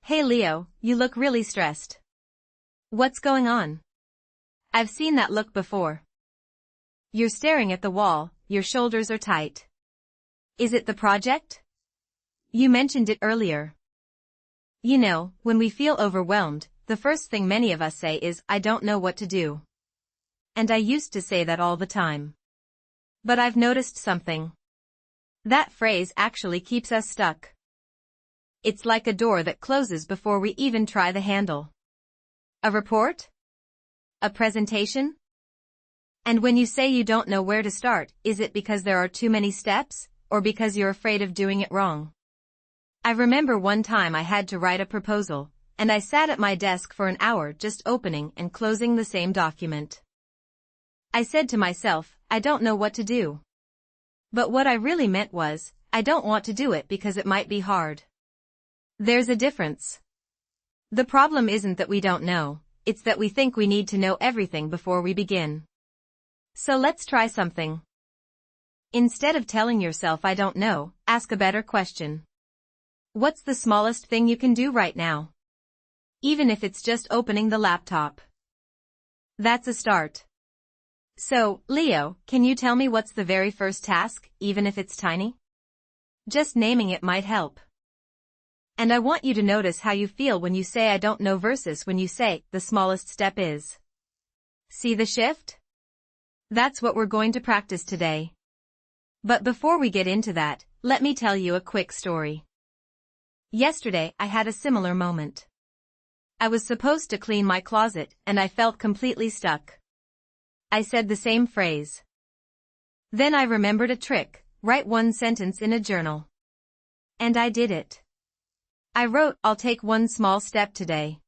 Hey Leo, you look really stressed. What's going on? I've seen that look before. You're staring at the wall, your shoulders are tight. Is it the project? You mentioned it earlier. You know, when we feel overwhelmed, the first thing many of us say is, I don't know what to do. And I used to say that all the time. But I've noticed something. That phrase actually keeps us stuck. It's like a door that closes before we even try the handle. A report? A presentation? And when you say you don't know where to start, is it because there are too many steps, or because you're afraid of doing it wrong? I remember one time I had to write a proposal, and I sat at my desk for an hour just opening and closing the same document. I said to myself, I don't know what to do. But what I really meant was, I don't want to do it because it might be hard. There's a difference. The problem isn't that we don't know, it's that we think we need to know everything before we begin. So let's try something. Instead of telling yourself I don't know, ask a better question. What's the smallest thing you can do right now? Even if it's just opening the laptop. That's a start. So, Leo, can you tell me what's the very first task, even if it's tiny? Just naming it might help. And I want you to notice how you feel when you say I don't know versus when you say the smallest step is. See the shift? That's what we're going to practice today. But before we get into that, let me tell you a quick story. Yesterday, I had a similar moment. I was supposed to clean my closet, and I felt completely stuck. I said the same phrase. Then I remembered a trick, write one sentence in a journal. And I did it. I wrote, I'll take one small step today.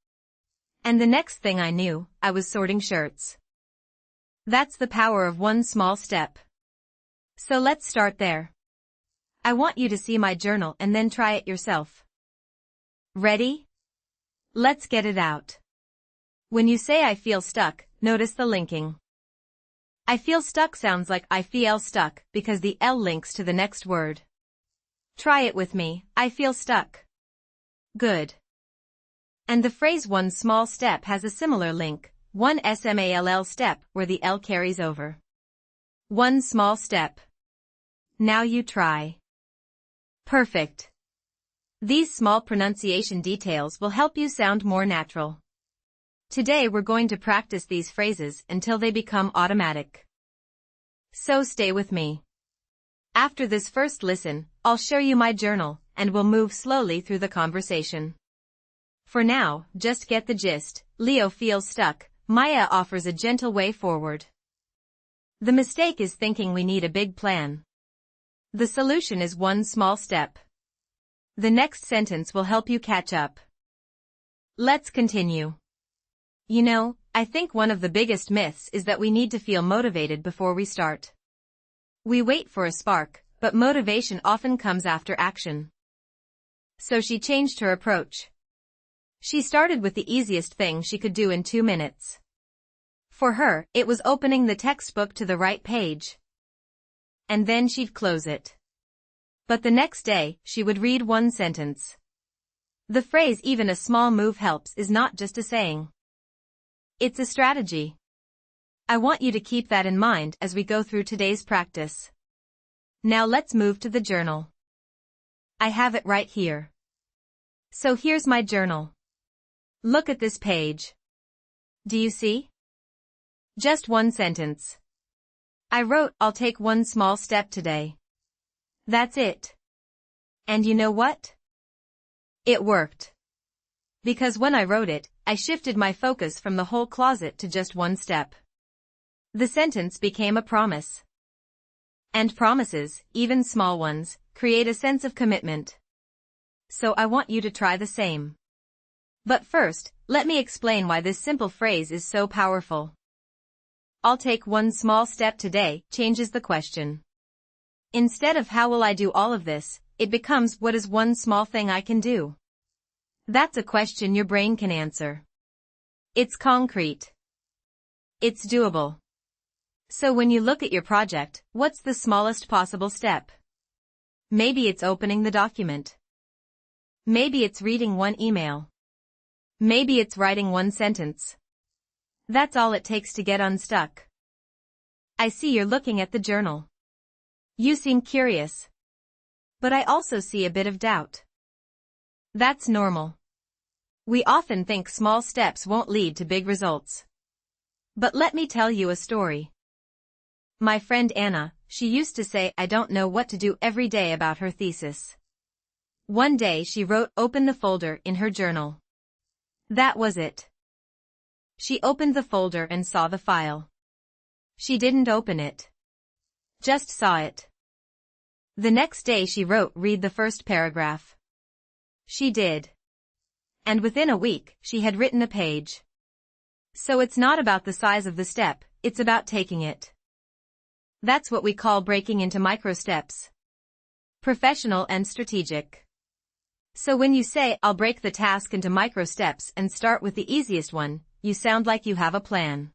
And the next thing I knew, I was sorting shirts. That's the power of one small step. So let's start there. I want you to see my journal and then try it yourself. Ready? Let's get it out. When you say I feel stuck, notice the linking. I feel stuck sounds like I feel stuck because the L links to the next word. Try it with me, I feel stuck. Good. And the phrase one small step has a similar link, one small step where the L carries over. One small step. Now you try. Perfect. These small pronunciation details will help you sound more natural. Today we're going to practice these phrases until they become automatic. So stay with me. After this first listen, I'll show you my journal, and we'll move slowly through the conversation. For now, just get the gist. Leo feels stuck. Maya offers a gentle way forward. The mistake is thinking we need a big plan. The solution is one small step. The next sentence will help you catch up. Let's continue. You know, I think one of the biggest myths is that we need to feel motivated before we start. We wait for a spark, but motivation often comes after action. So she changed her approach. She started with the easiest thing she could do in 2 minutes. For her, it was opening the textbook to the right page. And then she'd close it. But the next day, she would read one sentence. The phrase "even a small move helps" is not just a saying. It's a strategy. I want you to keep that in mind as we go through today's practice. Now let's move to the journal. I have it right here. So here's my journal. Look at this page. Do you see? Just one sentence. I wrote, I'll take one small step today. That's it. And you know what? It worked. Because when I wrote it, I shifted my focus from the whole closet to just one step. The sentence became a promise. And promises, even small ones, create a sense of commitment. So I want you to try the same. But first, let me explain why this simple phrase is so powerful. I'll take one small step today changes the question. Instead of how will I do all of this, it becomes what is one small thing I can do? That's a question your brain can answer. It's concrete. It's doable. So when you look at your project, what's the smallest possible step? Maybe it's opening the document. Maybe it's reading one email. Maybe it's writing one sentence. That's all it takes to get unstuck. I see you're looking at the journal. You seem curious. But I also see a bit of doubt. That's normal. We often think small steps won't lead to big results. But let me tell you a story. My friend Anna, she used to say I don't know what to do every day about her thesis. One day she wrote open the folder in her journal. That was it. She opened the folder and saw the file. She didn't open it. Just saw it. The next day she wrote read the first paragraph. She did. And within a week, she had written a page. So it's not about the size of the step, it's about taking it. That's what we call breaking into micro steps. Professional and strategic. So when you say, I'll break the task into micro steps and start with the easiest one, you sound like you have a plan.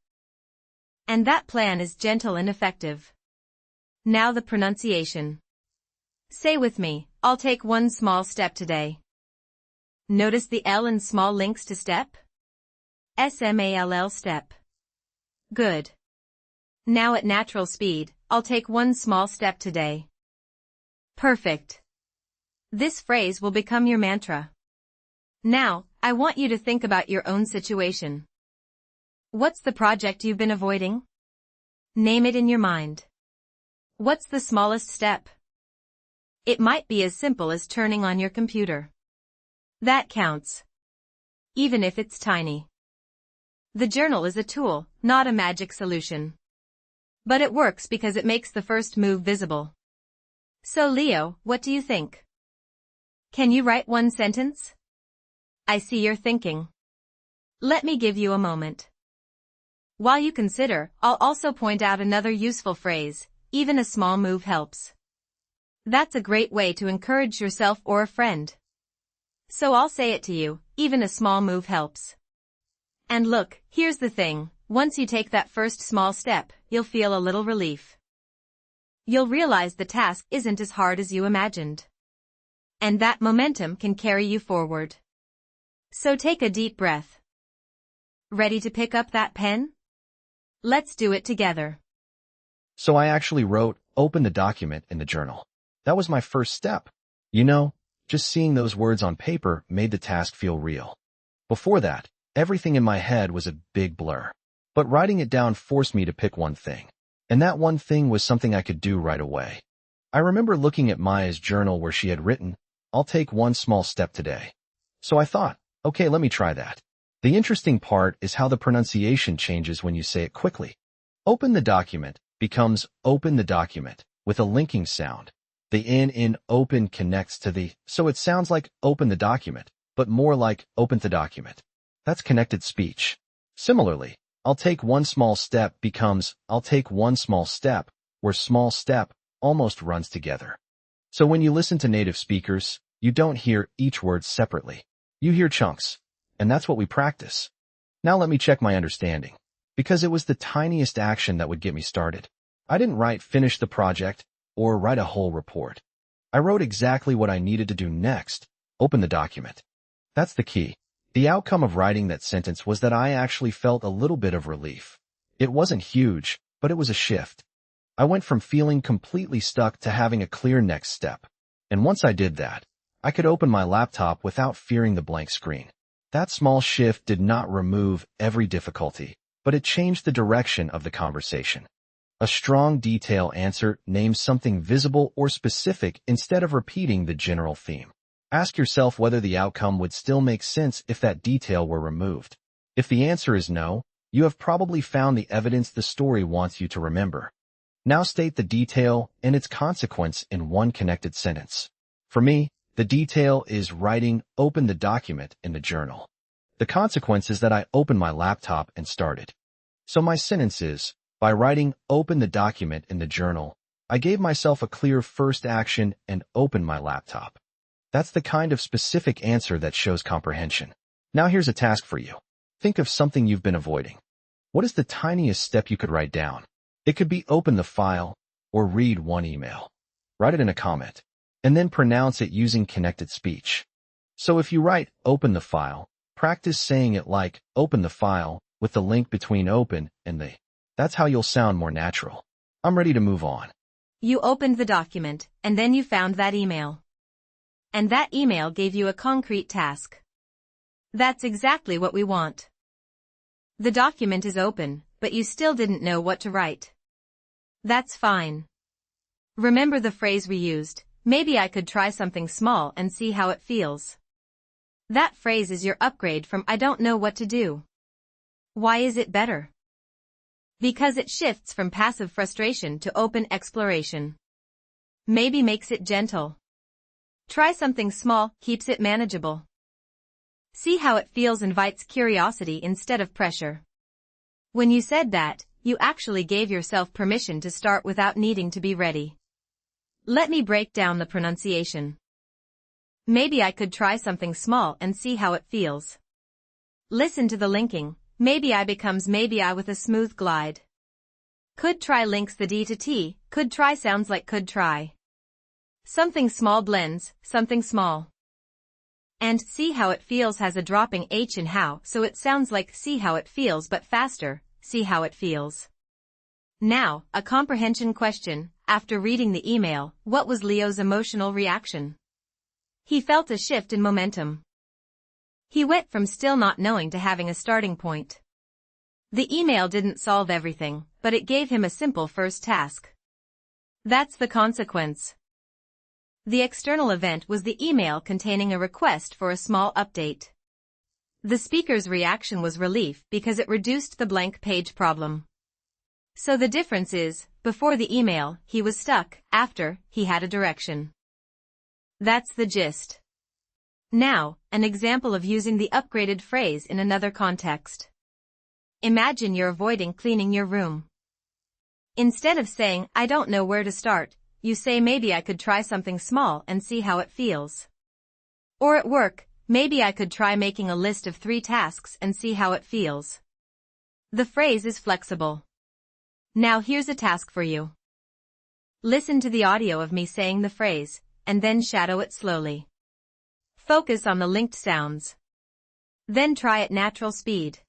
And that plan is gentle and effective. Now the pronunciation. Say with me, I'll take one small step today. Notice the L in small links to step? SMALL step. Good. Now at natural speed, I'll take one small step today. Perfect. This phrase will become your mantra. Now, I want you to think about your own situation. What's the project you've been avoiding? Name it in your mind. What's the smallest step? It might be as simple as turning on your computer. That counts. Even if it's tiny. The journal is a tool, not a magic solution. But it works because it makes the first move visible. So Leo, what do you think? Can you write one sentence? I see you're thinking. Let me give you a moment. While you consider, I'll also point out another useful phrase, even a small move helps. That's a great way to encourage yourself or a friend. So I'll say it to you, even a small move helps. And look, here's the thing, once you take that first small step, you'll feel a little relief. You'll realize the task isn't as hard as you imagined. And that momentum can carry you forward. So take a deep breath. Ready to pick up that pen? Let's do it together. So I actually wrote, open the document in the journal. That was my first step. You know, just seeing those words on paper made the task feel real. Before that, everything in my head was a big blur. But writing it down forced me to pick one thing. And that one thing was something I could do right away. I remember looking at Maya's journal where she had written, I'll take one small step today. So I thought, okay, let me try that. The interesting part is how the pronunciation changes when you say it quickly. Open the document becomes open the document with a linking sound. The N in open connects to the, so it sounds like open the document, but more like open the document. That's connected speech. Similarly, I'll take one small step becomes I'll take one small step, where small step almost runs together. So when you listen to native speakers, you don't hear each word separately. You hear chunks. And that's what we practice. Now let me check my understanding. Because it was the tiniest action that would get me started. I didn't write finish the project or write a whole report. I wrote exactly what I needed to do next. Open the document. That's the key. The outcome of writing that sentence was that I actually felt a little bit of relief. It wasn't huge, but it was a shift. I went from feeling completely stuck to having a clear next step. And once I did that, I could open my laptop without fearing the blank screen. That small shift did not remove every difficulty, but it changed the direction of the conversation. A strong detail answer names something visible or specific instead of repeating the general theme. Ask yourself whether the outcome would still make sense if that detail were removed. If the answer is no, you have probably found the evidence the story wants you to remember. Now state the detail and its consequence in one connected sentence. For me, the detail is writing open the document in the journal. The consequence is that I opened my laptop and started. So my sentence is, by writing open the document in the journal, I gave myself a clear first action and opened my laptop. That's the kind of specific answer that shows comprehension. Now here's a task for you. Think of something you've been avoiding. What is the tiniest step you could write down? It could be open the file or read one email. Write it in a comment, and then pronounce it using connected speech. So if you write, open the file, practice saying it like, open the file, with the link between open and the. That's how you'll sound more natural. I'm ready to move on. You opened the document, and then you found that email. And that email gave you a concrete task. That's exactly what we want. The document is open, but you still didn't know what to write. That's fine. Remember the phrase we used, maybe I could try something small and see how it feels. That phrase is your upgrade from I don't know what to do. Why is it better? Because it shifts from passive frustration to open exploration. Maybe makes it gentle. Try something small, keeps it manageable. See how it feels invites curiosity instead of pressure. When you said that, you actually gave yourself permission to start without needing to be ready. Let me break down the pronunciation. Maybe I could try something small and see how it feels. Listen to the linking, maybe I becomes maybe I with a smooth glide. Could try links the D to T, could try sounds like could try. Something small blends, something small. And see how it feels has a dropping H in how, so it sounds like see how it feels but faster, see how it feels. Now, a comprehension question. After reading the email, what was Leo's emotional reaction? He felt a shift in momentum. He went from still not knowing to having a starting point. The email didn't solve everything, but it gave him a simple first task. That's the consequence. The external event was the email containing a request for a small update. The speaker's reaction was relief because it reduced the blank page problem. So the difference is, before the email, he was stuck, after, he had a direction. That's the gist. Now, an example of using the upgraded phrase in another context. Imagine you're avoiding cleaning your room. Instead of saying, I don't know where to start, you say maybe I could try something small and see how it feels. Or at work, maybe I could try making a list of 3 tasks and see how it feels. The phrase is flexible. Now here's a task for you. Listen to the audio of me saying the phrase, and then shadow it slowly. Focus on the linked sounds. Then try at natural speed.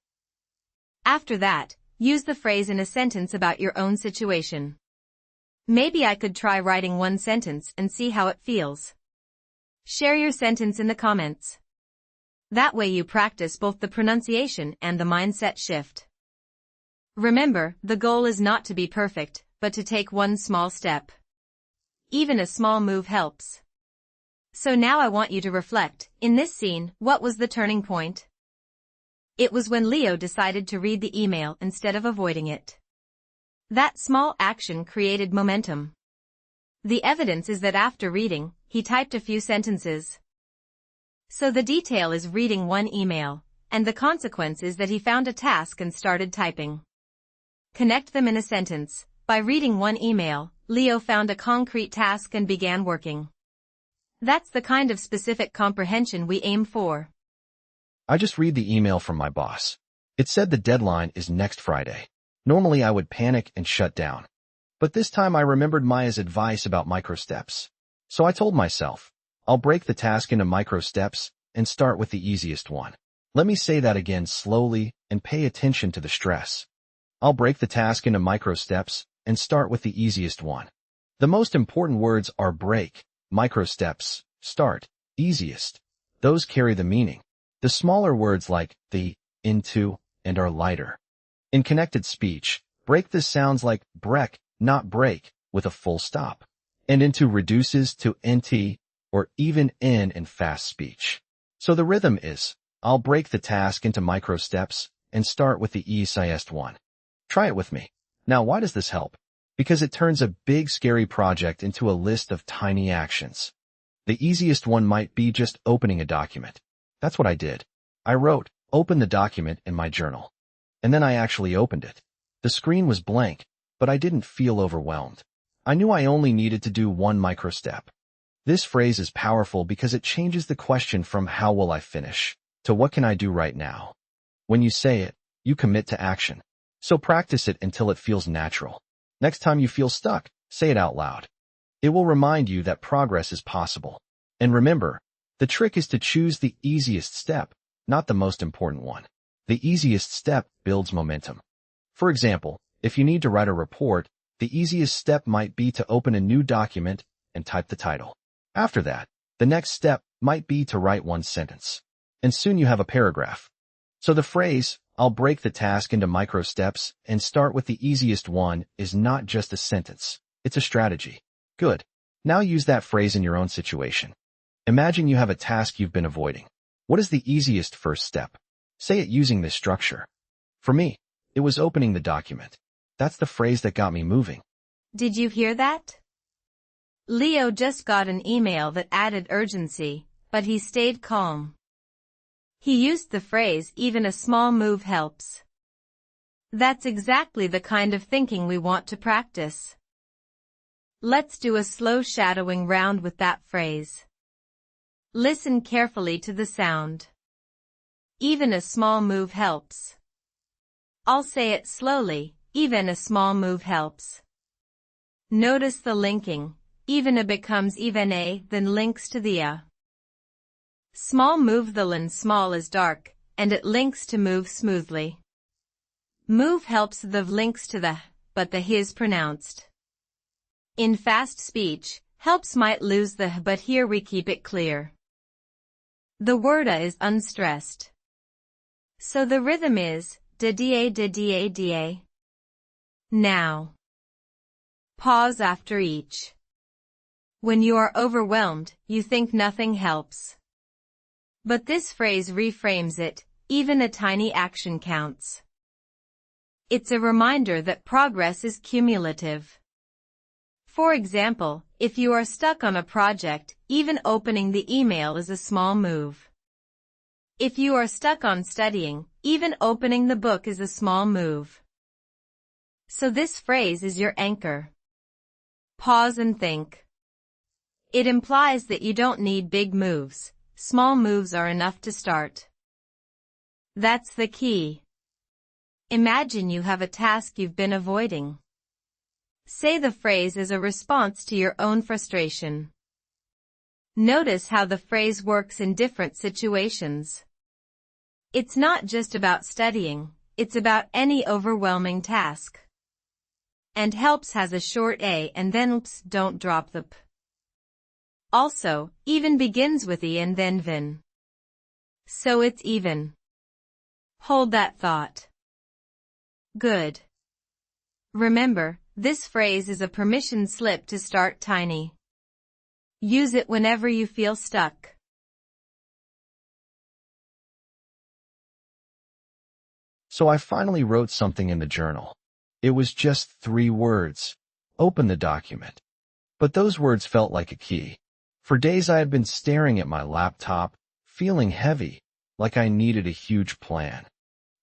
After that, use the phrase in a sentence about your own situation. Maybe I could try writing one sentence and see how it feels. Share your sentence in the comments. That way you practice both the pronunciation and the mindset shift. Remember, the goal is not to be perfect, but to take one small step. Even a small move helps. So now I want you to reflect, in this scene, what was the turning point? It was when Leo decided to read the email instead of avoiding it. That small action created momentum. The evidence is that after reading, he typed a few sentences. So the detail is reading one email, and the consequence is that he found a task and started typing. Connect them in a sentence. By reading one email, Leo found a concrete task and began working. That's the kind of specific comprehension we aim for. I just read the email from my boss. It said the deadline is next Friday. Normally I would panic and shut down. But this time I remembered Maya's advice about micro steps. So I told myself, I'll break the task into micro steps and start with the easiest one. Let me say that again slowly and pay attention to the stress. I'll break the task into micro steps and start with the easiest one. The most important words are break, micro steps, start, easiest. Those carry the meaning. The smaller words like the, into, and are lighter. In connected speech, break this sounds like break, not break, with a full stop. And into reduces to nt, or even in fast speech. So the rhythm is, I'll break the task into micro steps and start with the easiest one. Try it with me. Now why does this help? Because it turns a big scary project into a list of tiny actions. The easiest one might be just opening a document. That's what I did. I wrote, open the document in my journal. And then I actually opened it. The screen was blank, but I didn't feel overwhelmed. I knew I only needed to do one micro step. This phrase is powerful because it changes the question from how will I finish to what can I do right now. When you say it, you commit to action. So practice it until it feels natural. Next time you feel stuck, say it out loud. It will remind you that progress is possible. And remember, The trick is to choose the easiest step, not the most important one. The easiest step builds momentum. For example, if you need to write a report, the easiest step might be to open a new document and type the title. After that, the next step might be to write one sentence. And soon you have a paragraph. So the phrase, "I'll break the task into micro steps and start with the easiest one," is not just a sentence. It's a strategy. Good. Now use that phrase in your own situation. Imagine you have a task you've been avoiding. What is the easiest first step? Say it using this structure. For me, it was opening the document. That's the phrase that got me moving. Did you hear that? Leo just got an email that added urgency, but he stayed calm. He used the phrase, "Even a small move helps." That's exactly the kind of thinking we want to practice. Let's do a slow shadowing round with that phrase. Listen carefully to the sound. Even a small move helps. I'll say it slowly, even a small move helps. Notice the linking. Even a becomes even a, then links to the a. Small move, the lin small is dark, and it links to move smoothly. Move helps, the links to the, but the h is pronounced. In fast speech, helps might lose the h, but here we keep it clear. The word a is unstressed. So the rhythm is da-da da-da da. Now. Pause after each. When you are overwhelmed, you think nothing helps. But this phrase reframes it, even a tiny action counts. It's a reminder that progress is cumulative. For example, if you are stuck on a project, even opening the email is a small move. If you are stuck on studying, even opening the book is a small move. So this phrase is your anchor. Pause and think. It implies that you don't need big moves. Small moves are enough to start. That's the key. Imagine you have a task you've been avoiding. Say the phrase as a response to your own frustration. Notice how the phrase works in different situations. It's not just about studying, it's about any overwhelming task. And helps has a short a and then ps, don't drop the p. Also, even begins with e and then vin. So it's even. Hold that thought. Good. Remember, this phrase is a permission slip to start tiny. Use it whenever you feel stuck. So I finally wrote something in the journal. It was just 3 words. Open the document. But those words felt like a key. For days I had been staring at my laptop, feeling heavy, like I needed a huge plan.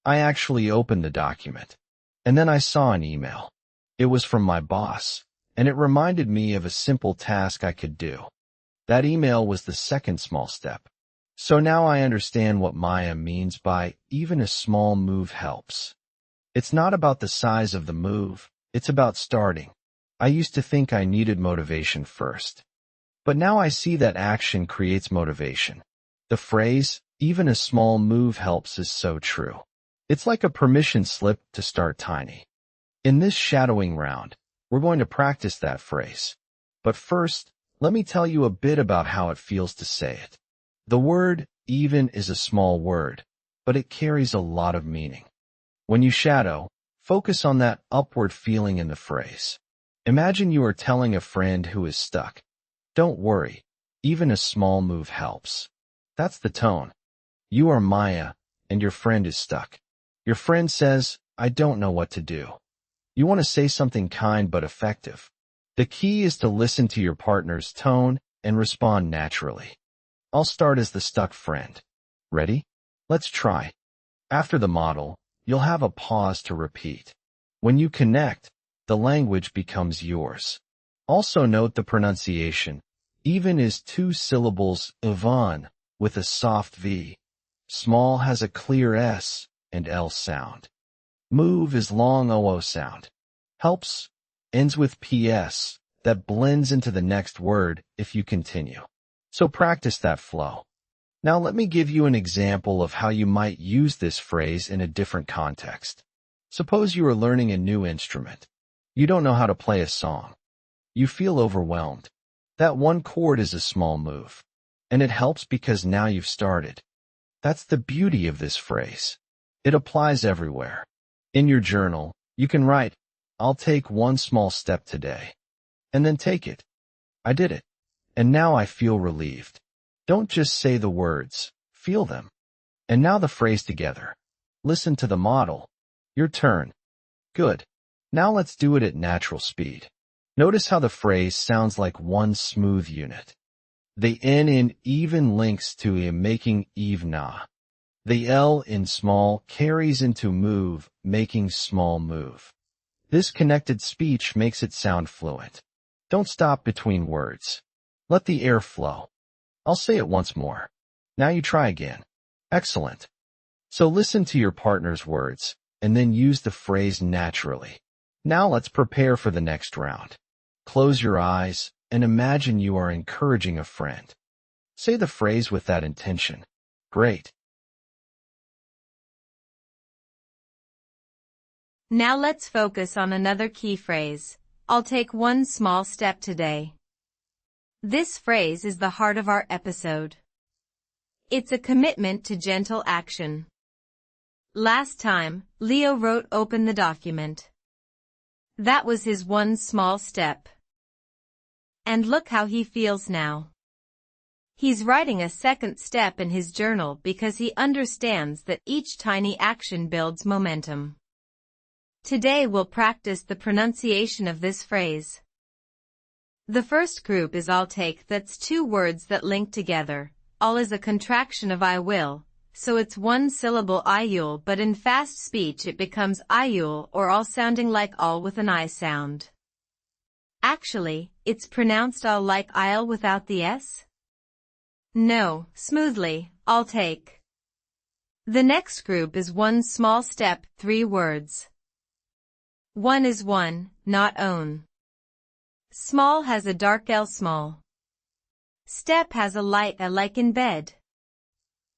I actually opened the document. And then I saw an email. It was from my boss, and it reminded me of a simple task I could do. That email was the second small step. So now I understand what Maya means by even a small move helps. It's not about the size of the move, it's about starting. I used to think I needed motivation first. But now I see that action creates motivation. The phrase, even a small move helps, is so true. It's like a permission slip to start tiny. In this shadowing round, we're going to practice that phrase. But first, let me tell you a bit about how it feels to say it. The word even is a small word, but it carries a lot of meaning. When you shadow, focus on that upward feeling in the phrase. Imagine you are telling a friend who is stuck, "Don't worry, even a small move helps." That's the tone. You are Maya, and your friend is stuck. Your friend says, "I don't know what to do." You want to say something kind but effective. The key is to listen to your partner's tone and respond naturally. I'll start as the stuck friend. Ready? Let's try. After the model, you'll have a pause to repeat. When you connect, the language becomes yours. Also note the pronunciation. Even is 2 syllables, Ivan, with a soft V. Small has a clear S and L sound. Move is long OO sound. Helps ends with PS that blends into the next word if you continue. So practice that flow. Now let me give you an example of how you might use this phrase in a different context. Suppose you are learning a new instrument. You don't know how to play a song. You feel overwhelmed. That one chord is a small move. And it helps because now you've started. That's the beauty of this phrase. It applies everywhere. In your journal, you can write, I'll take one small step today. And then take it. I did it. And now I feel relieved. Don't just say the words, feel them. And now the phrase together. Listen to the model. Your turn. Good. Now let's do it at natural speed. Notice how the phrase sounds like one smooth unit. The N in even links to I making evna. The L in small carries into move, making small move. This connected speech makes it sound fluent. Don't stop between words. Let the air flow. I'll say it once more. Now you try again. Excellent. So listen to your partner's words, and then use the phrase naturally. Now let's prepare for the next round. Close your eyes, and imagine you are encouraging a friend. Say the phrase with that intention. Great. Now let's focus on another key phrase. I'll take one small step today. This phrase is the heart of our episode. It's a commitment to gentle action. Last time, Leo wrote open the document. That was his one small step. And look how he feels now. He's writing a second step in his journal because he understands that each tiny action builds momentum. Today we'll practice the pronunciation of this phrase. The first group is I'll take. That's two words that link together. All is a contraction of I will, so it's one syllable I'll, but in fast speech it becomes I'll or all, sounding like all with an I sound. Actually, it's pronounced all like I'll without the S. No, smoothly, I'll take. The next group is one small step, three words. One is one, not own. Small has a dark L small. Step has a light A like in bed.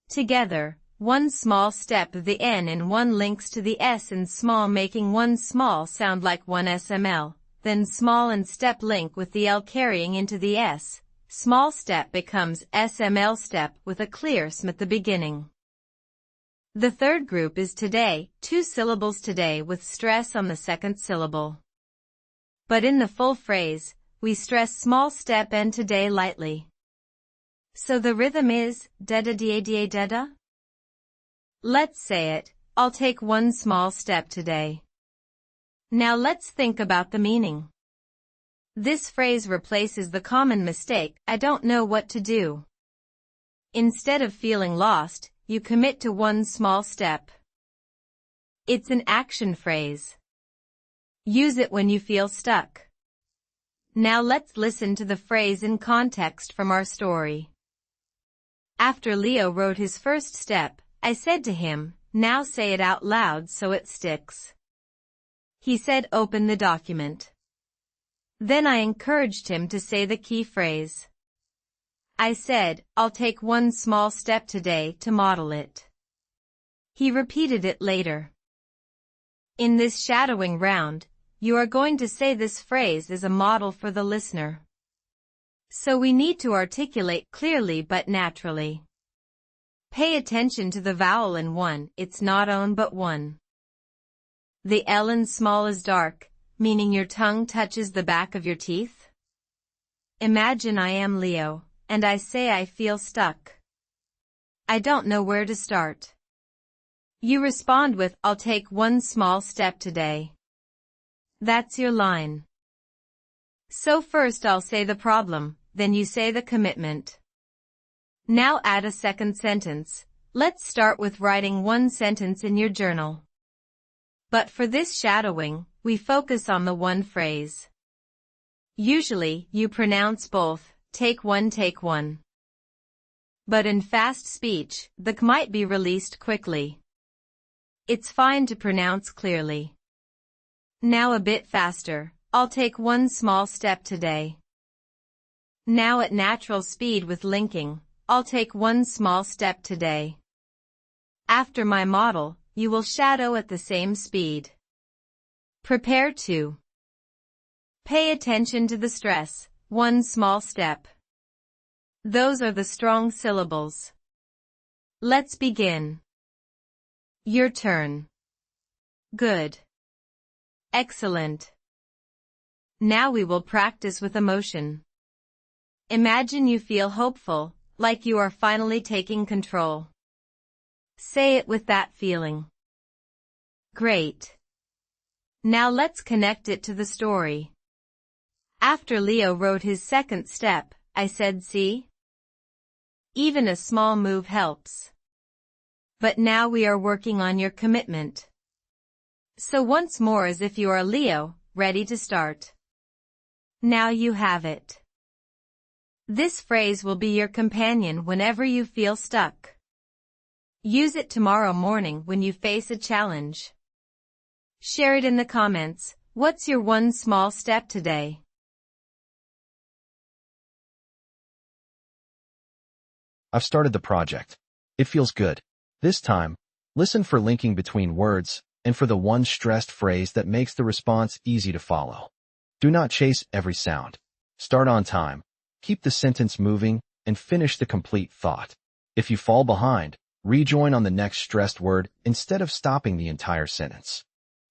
Together, one small step of the N and one links to the S in small, making one small sound like one SML, then small and step link with the L carrying into the S. Small step becomes SML step with a clear sm at the beginning. The third group is today, two syllables today with stress on the second syllable. But in the full phrase, we stress small step and today lightly. So the rhythm is da-da-da-da-da-da. Let's say it, I'll take one small step today. Now let's think about the meaning. This phrase replaces the common mistake, I don't know what to do. Instead of feeling lost, you commit to one small step. It's an action phrase. Use it when you feel stuck. Now let's listen to the phrase in context from our story. After Leo wrote his first step, I said to him, now say it out loud so it sticks. He said open the document. Then I encouraged him to say the key phrase. I said, I'll take one small step today to model it. He repeated it later. In this shadowing round, you are going to say this phrase as a model for the listener. So we need to articulate clearly but naturally. Pay attention to the vowel in one, it's not own but one. The L in small is dark, meaning your tongue touches the back of your teeth. Imagine I am Leo, and I say I feel stuck. I don't know where to start. You respond with, I'll take one small step today. That's your line. So first I'll say the problem, then you say the commitment. Now add a second sentence. Let's start with writing one sentence in your journal. But for this shadowing, we focus on the one phrase. Usually, you pronounce both, take one. But in fast speech, the k might be released quickly. It's fine to pronounce clearly. Now a bit faster, I'll take one small step today. Now at natural speed with linking, I'll take one small step today. After my model, you will shadow at the same speed. Prepare to. Pay attention to the stress, one small step. Those are the strong syllables. Let's begin. Your turn. Good. Excellent. Now we will practice with emotion. Imagine you feel hopeful, like you are finally taking control. Say it with that feeling. Great. Now let's connect it to the story. After Leo wrote his second step, I said, see? Even a small move helps. But now we are working on your commitment. So once more as if you are Leo, ready to start. Now you have it. This phrase will be your companion whenever you feel stuck. Use it tomorrow morning when you face a challenge. Share it in the comments. What's your one small step today? I've started the project. It feels good. This time, listen for linking between words and for the one stressed phrase that makes the response easy to follow. Do not chase every sound. Start on time. Keep the sentence moving and finish the complete thought. If you fall behind, rejoin on the next stressed word instead of stopping the entire sentence.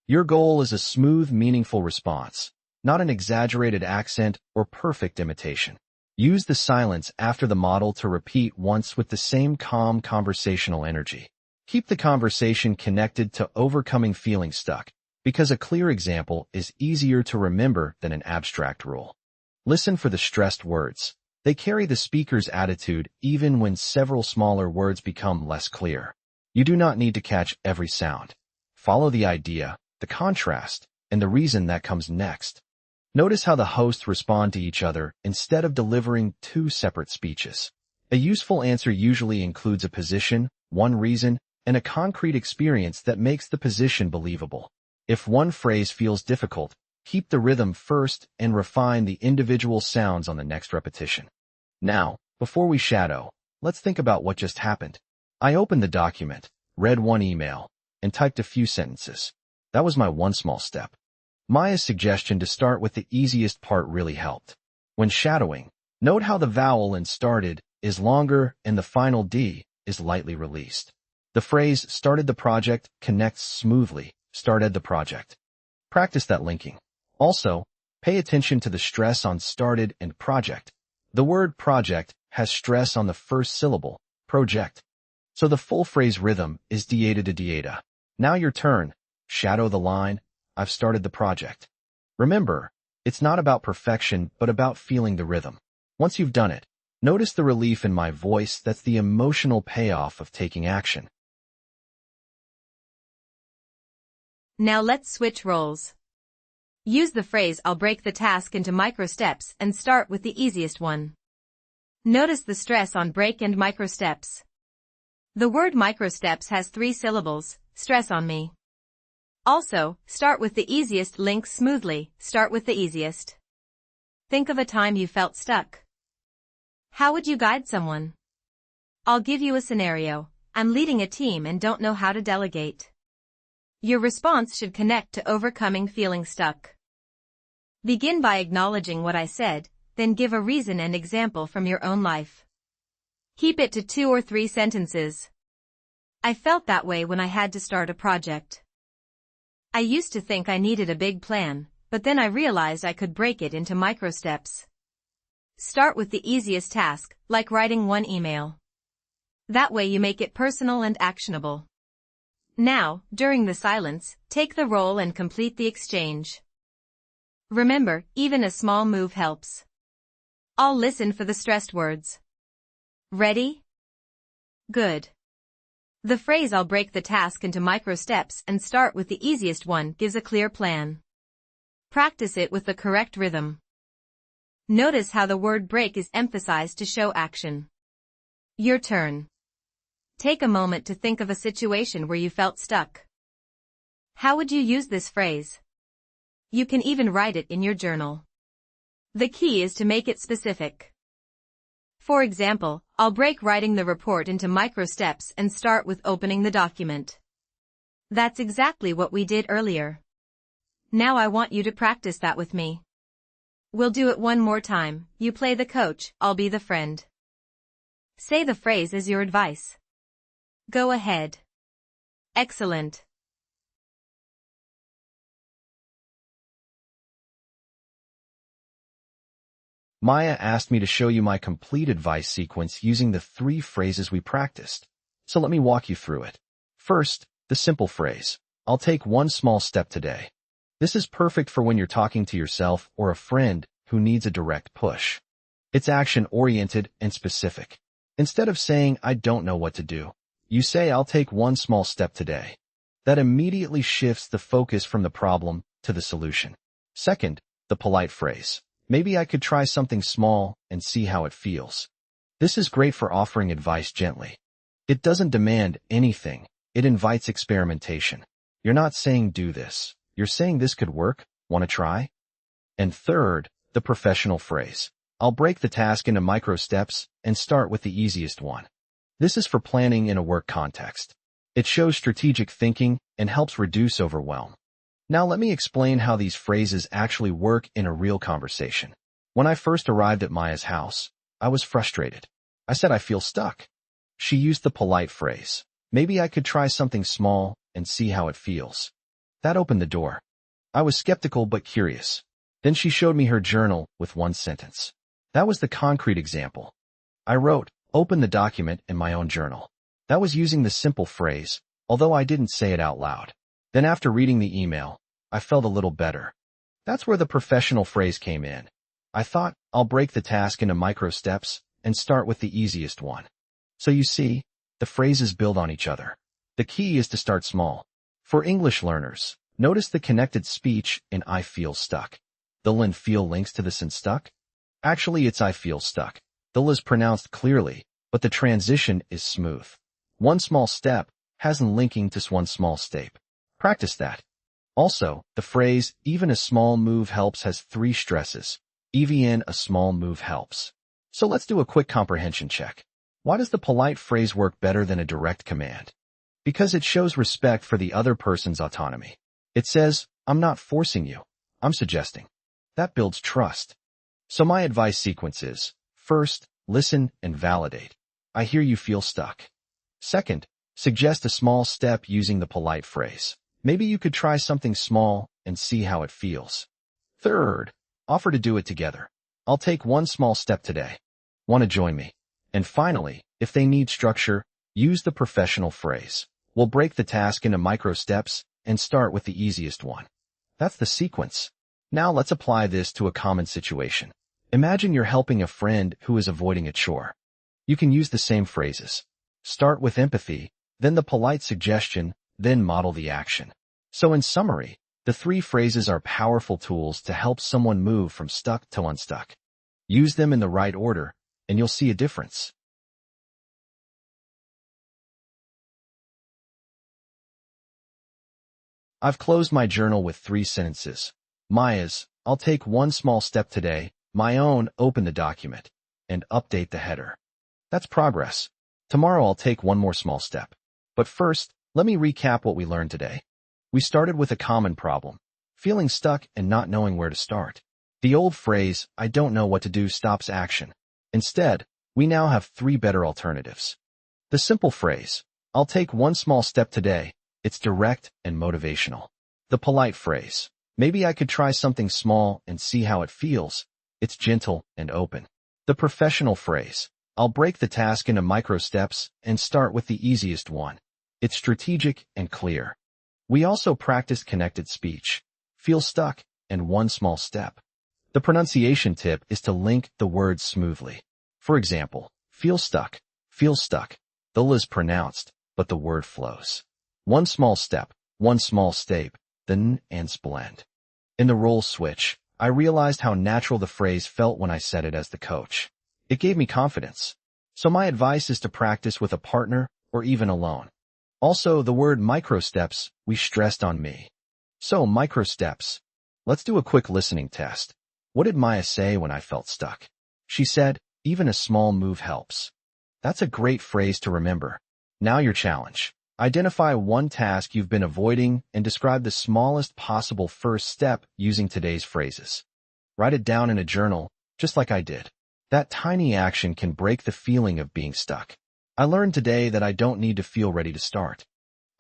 Your goal is a smooth, meaningful response, not an exaggerated accent or perfect imitation. Use the silence after the model to repeat once with the same calm conversational energy. Keep the conversation connected to overcoming feeling stuck, because a clear example is easier to remember than an abstract rule. Listen for the stressed words. They carry the speaker's attitude even when several smaller words become less clear. You do not need to catch every sound. Follow the idea, the contrast, and the reason that comes next. Notice how the hosts respond to each other instead of delivering two separate speeches. A useful answer usually includes a position, one reason, and a concrete experience that makes the position believable. If one phrase feels difficult, keep the rhythm first and refine the individual sounds on the next repetition. Now, before we shadow, let's think about what just happened. I opened the document, read one email, and typed a few sentences. That was my one small step. Maya's suggestion to start with the easiest part really helped. When shadowing, note how the vowel in started is longer and the final D is lightly released. The phrase started the project connects smoothly, started the project. Practice that linking. Also, pay attention to the stress on started and project. The word project has stress on the first syllable, project. So the full phrase rhythm is dieta to dieta. Now your turn. Shadow the line, I've started the project. Remember, it's not about perfection but about feeling the rhythm. Once you've done it, notice the relief in my voice. That's the emotional payoff of taking action. Now let's switch roles. Use the phrase I'll break the task into micro steps and start with the easiest one. Notice the stress on break and micro steps. The word micro steps has 3 syllables, stress on me. Also, start with the easiest, link smoothly, start with the easiest. Think of a time you felt stuck. How would you guide someone? I'll give you a scenario. I'm leading a team and don't know how to delegate. Your response should connect to overcoming feeling stuck. Begin by acknowledging what I said, then give a reason and example from your own life. Keep it to 2 or 3 sentences. I felt that way when I had to start a project. I used to think I needed a big plan, but then I realized I could break it into micro steps. Start with the easiest task, like writing one email. That way you make it personal and actionable. Now, during the silence, take the role and complete the exchange. Remember, even a small move helps. I'll listen for the stressed words. Ready? Good. The phrase I'll break the task into micro steps and start with the easiest one gives a clear plan. Practice it with the correct rhythm. Notice how the word break is emphasized to show action. Your turn. Take a moment to think of a situation where you felt stuck. How would you use this phrase? You can even write it in your journal. The key is to make it specific. For example, I'll break writing the report into micro steps and start with opening the document. That's exactly what we did earlier. Now I want you to practice that with me. We'll do it one more time. You play the coach, I'll be the friend. Say the phrase as your advice. Go ahead. Excellent. Maya asked me to show you my complete advice sequence using the 3 phrases we practiced. So let me walk you through it. First, the simple phrase. I'll take one small step today. This is perfect for when you're talking to yourself or a friend who needs a direct push. It's action-oriented and specific. Instead of saying, I don't know what to do, you say, I'll take one small step today. That immediately shifts the focus from the problem to the solution. Second, the polite phrase. Maybe I could try something small and see how it feels. This is great for offering advice gently. It doesn't demand anything. It invites experimentation. You're not saying do this. You're saying this could work. Want to try? And third, the professional phrase. I'll break the task into micro steps and start with the easiest one. This is for planning in a work context. It shows strategic thinking and helps reduce overwhelm. Now let me explain how these phrases actually work in a real conversation. When I first arrived at Maya's house, I was frustrated. I said I feel stuck. She used the polite phrase. Maybe I could try something small and see how it feels. That opened the door. I was skeptical but curious. Then she showed me her journal with one sentence. That was the concrete example. I wrote, open the document in my own journal. That was using the simple phrase, although I didn't say it out loud. Then after reading the email, I felt a little better. That's where the professional phrase came in. I thought, I'll break the task into micro steps and start with the easiest one. So you see, the phrases build on each other. The key is to start small. For English learners, notice the connected speech in I feel stuck. The L and feel links to this in stuck. Actually, it's I feel stuck. The L is pronounced clearly, but the transition is smooth. One small step has an linking to one small step. Practice that. Also, the phrase, even a small move helps has 3 stresses. Even a small move helps. So let's do a quick comprehension check. Why does the polite phrase work better than a direct command? Because it shows respect for the other person's autonomy. It says, I'm not forcing you. I'm suggesting. That builds trust. So my advice sequence is, first, listen and validate. I hear you feel stuck. Second, suggest a small step using the polite phrase. Maybe you could try something small and see how it feels. Third, offer to do it together. I'll take one small step today. Want to join me? And finally, if they need structure, use the professional phrase. We'll break the task into micro steps and start with the easiest one. That's the sequence. Now let's apply this to a common situation. Imagine you're helping a friend who is avoiding a chore. You can use the same phrases. Start with empathy, then the polite suggestion, then model the action. So in summary, the 3 phrases are powerful tools to help someone move from stuck to unstuck. Use them in the right order, and you'll see a difference. I've closed my journal with 3 sentences. Maya's, I'll take one small step today. My own, open the document, and update the header. That's progress. Tomorrow I'll take one more small step. But first, let me recap what we learned today. We started with a common problem, feeling stuck and not knowing where to start. The old phrase, I don't know what to do, stops action. Instead, we now have 3 better alternatives. The simple phrase, I'll take one small step today, it's direct and motivational. The polite phrase, maybe I could try something small and see how it feels, it's gentle and open. The professional phrase, I'll break the task into micro steps and start with the easiest one. It's strategic and clear. We also practiced connected speech, feel stuck, and one small step. The pronunciation tip is to link the words smoothly. For example, feel stuck. The L is pronounced, but the word flows. One small step, one small step, the N and S blend. In the role switch, I realized how natural the phrase felt when I said it as the coach. It gave me confidence. So my advice is to practice with a partner or even alone. Also, the word micro steps, we stressed on me. So, micro steps. Let's do a quick listening test. What did Maya say when I felt stuck? She said, Even a small move helps. That's a great phrase to remember. Now your challenge. Identify one task you've been avoiding and describe the smallest possible first step using today's phrases. Write it down in a journal, just like I did. That tiny action can break the feeling of being stuck. I learned today that I don't need to feel ready to start.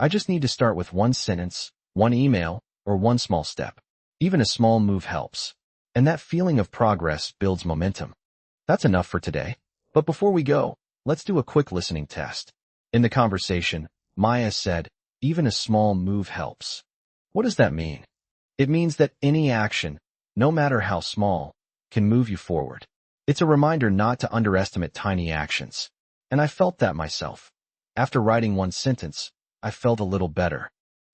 I just need to start with one sentence, one email, or one small step. Even a small move helps. And that feeling of progress builds momentum. That's enough for today. But before we go, let's do a quick listening test. In the conversation, Maya said, even a small move helps. What does that mean? It means that any action, no matter how small, can move you forward. It's a reminder not to underestimate tiny actions. And I felt that myself. After writing one sentence, I felt a little better.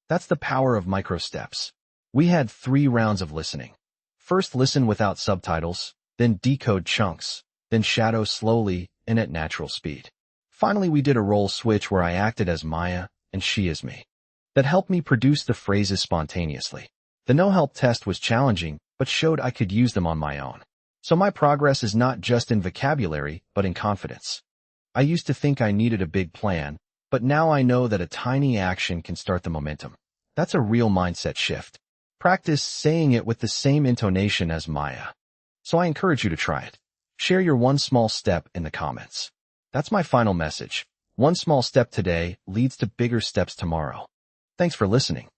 That's the power of micro steps. We had 3 rounds of listening. First, listen without subtitles, then decode chunks, then shadow slowly and at natural speed. Finally, we did a role switch where I acted as Maya and she as me. That helped me produce the phrases spontaneously. The no-help test was challenging, but showed I could use them on my own. So my progress is not just in vocabulary, but in confidence. I used to think I needed a big plan, but now I know that a tiny action can start the momentum. That's a real mindset shift. Practice saying it with the same intonation as Maya. So I encourage you to try it. Share your one small step in the comments. That's my final message. One small step today leads to bigger steps tomorrow. Thanks for listening.